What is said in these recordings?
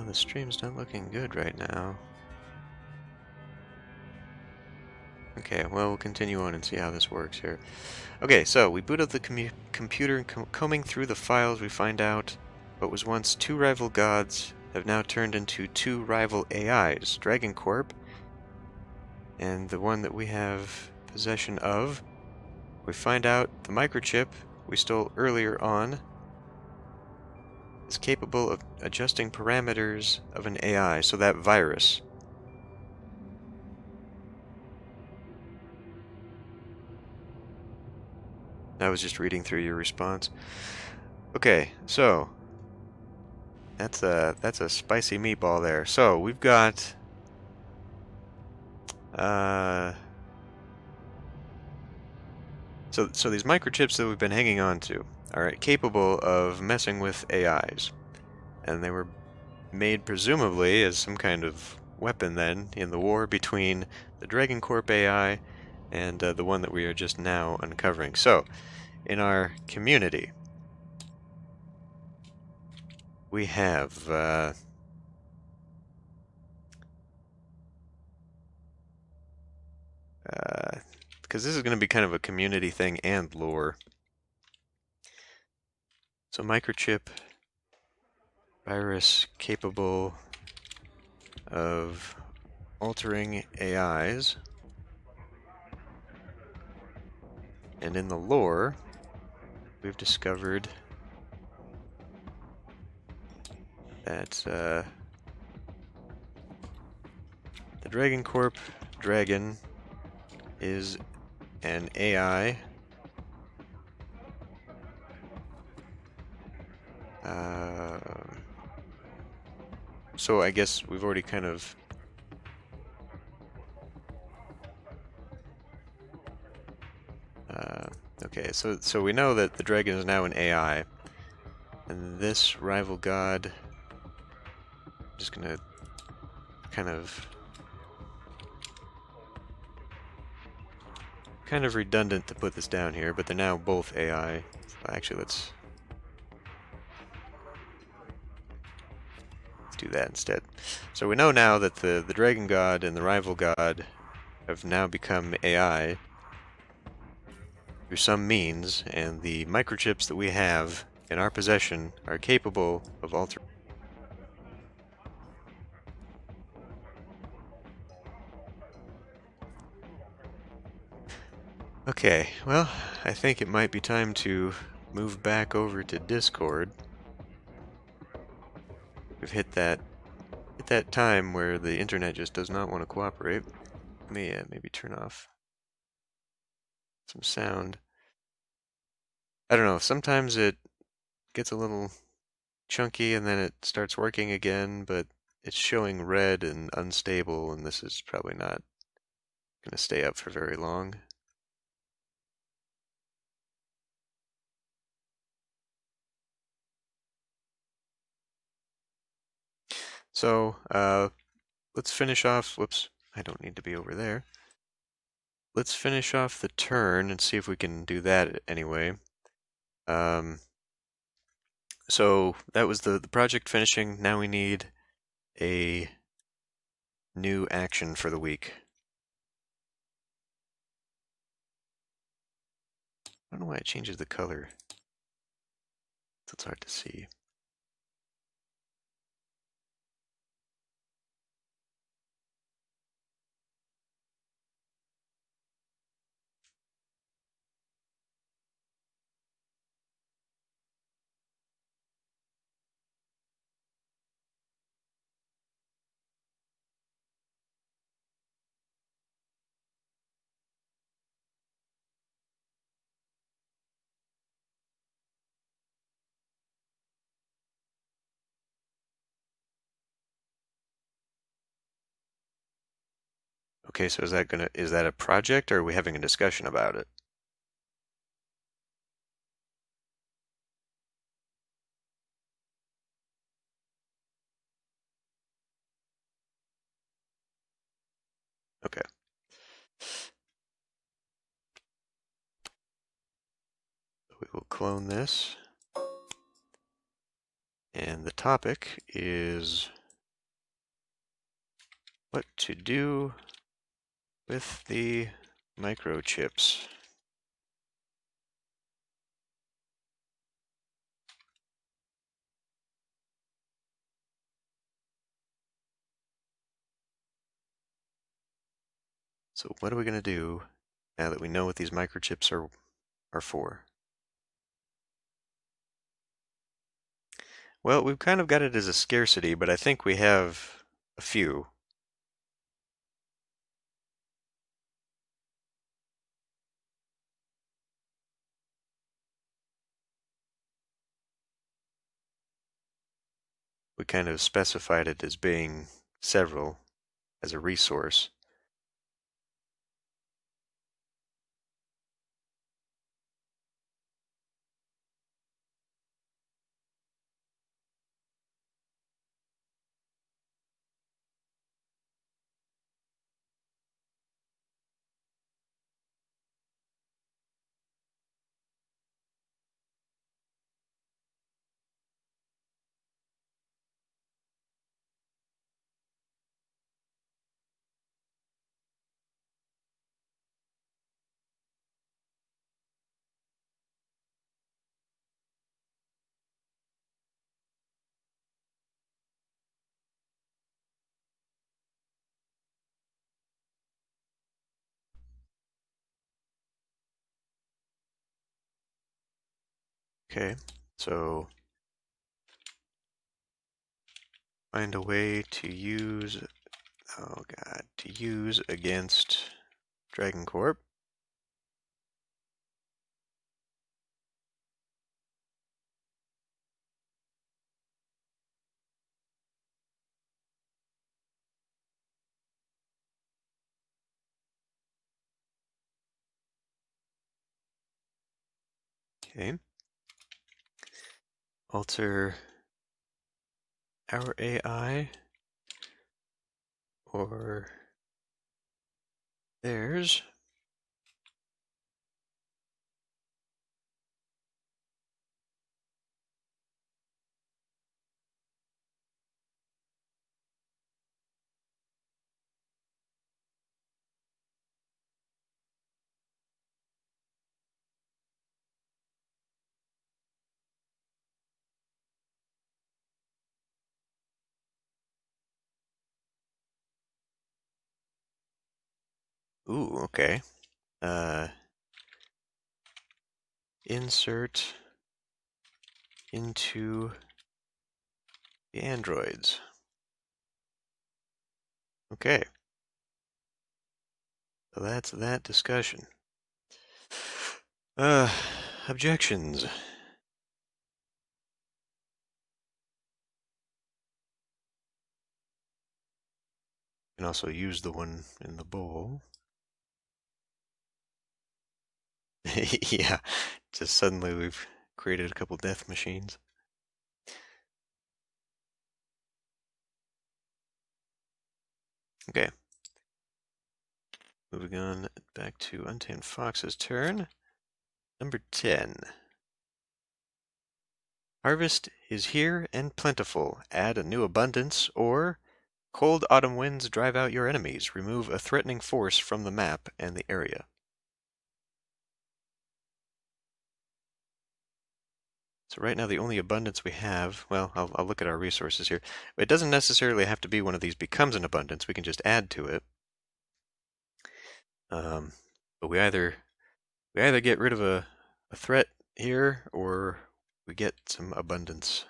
The stream's not looking good right now. Okay, well, we'll continue on and see how this works here. Okay, so we boot up the computer and combing through the files, we find out what was once two rival gods have now turned into two rival AIs, Dragon Corp, and the one that we have possession of. We find out the microchip we stole earlier on is capable of adjusting parameters of an AI, so that virus. I was just reading through your response. Okay, so that's a spicy meatball there. So we've got so these microchips that we've been hanging on to are capable of messing with AIs, and they were made presumably as some kind of weapon then in the war between the Dragon Corp AI and the one that we are just now uncovering. So in our community, we have because this is going to be kind of a community thing and lore. So microchip virus capable of altering AIs. And in the lore, we've discovered that the Dragon Corp dragon is an AI so I guess we've already kind of okay, so we know that the dragon is now an AI, and this rival god, I'm just gonna kind of redundant to put this down here, but they're now both AI. So actually, let's do that instead. So we know now that the dragon god and the rival god have now become AI through some means, and the microchips that we have in our possession are capable of altering. Okay, well, I think it might be time to move back over to Discord. We've hit that time where the internet just does not want to cooperate. Let me maybe turn off some sound. I don't know, sometimes it gets a little chunky and then it starts working again, but it's showing red and unstable, and this is probably not going to stay up for very long. So, let's finish off. Whoops, I don't need to be over there. Let's finish off the turn and see if we can do that anyway. So that was the project finishing. Now we need a new action for the week. I don't know why it changes the color. So it's hard to see. Okay, so is that a project, or are we having a discussion about it? Okay. We will clone this. And the topic is what to do with the microchips. So what are we going to do now that we know what these microchips are for? Well, we've kind of got it as a scarcity, but I think we have a few. We kind of specified it as being several as a resource. Okay, so find a way to use, oh god, to use against Dragon Corp. Okay. Alter our AI or theirs. Ooh, okay. Insert into the androids. Okay. So that's that discussion. Uh, Objections. You can also use the one in the bowl. Yeah, just suddenly we've created a couple death machines. Okay. Moving on back to Untamed Fox's turn. Number 10. Harvest is here and plentiful. Add a new abundance, or cold autumn winds drive out your enemies. Remove a threatening force from the map and the area. So right now the only abundance we have, well, I'll look at our resources here. It doesn't necessarily have to be one of these becomes an abundance. We can just add to it. But we either get rid of a threat here, or we get some abundance.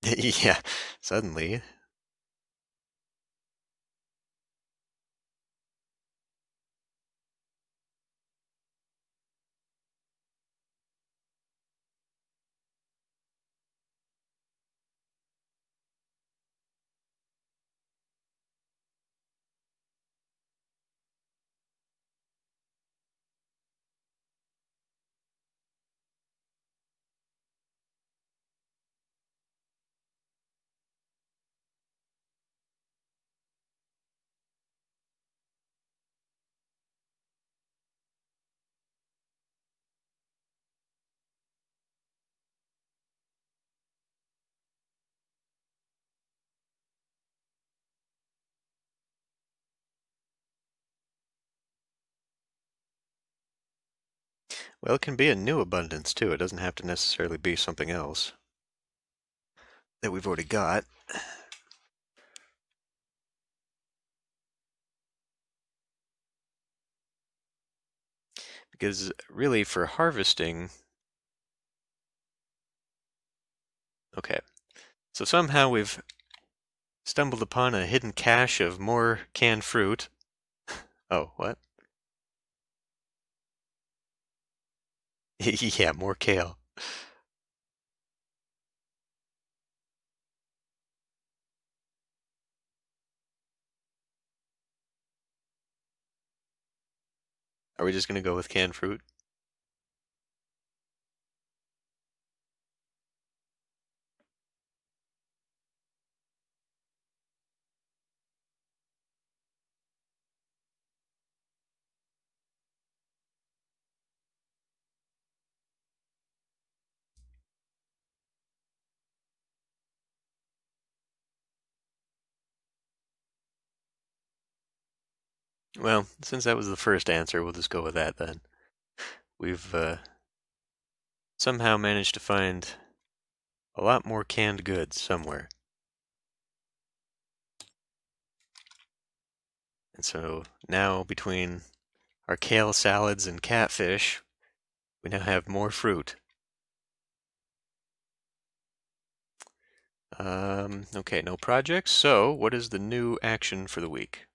Yeah, suddenly. Well, it can be a new abundance too. It doesn't have to necessarily be something else that we've already got. Because really, for harvesting, okay, so somehow we've stumbled upon a hidden cache of more canned fruit. Oh, what? Yeah, more kale. Are we just gonna go with canned fruit? Well, since that was the first answer, we'll just go with that then. We've somehow managed to find a lot more canned goods somewhere. And so now between our kale salads and catfish, we now have more fruit. Okay, no projects. So what is the new action for the week?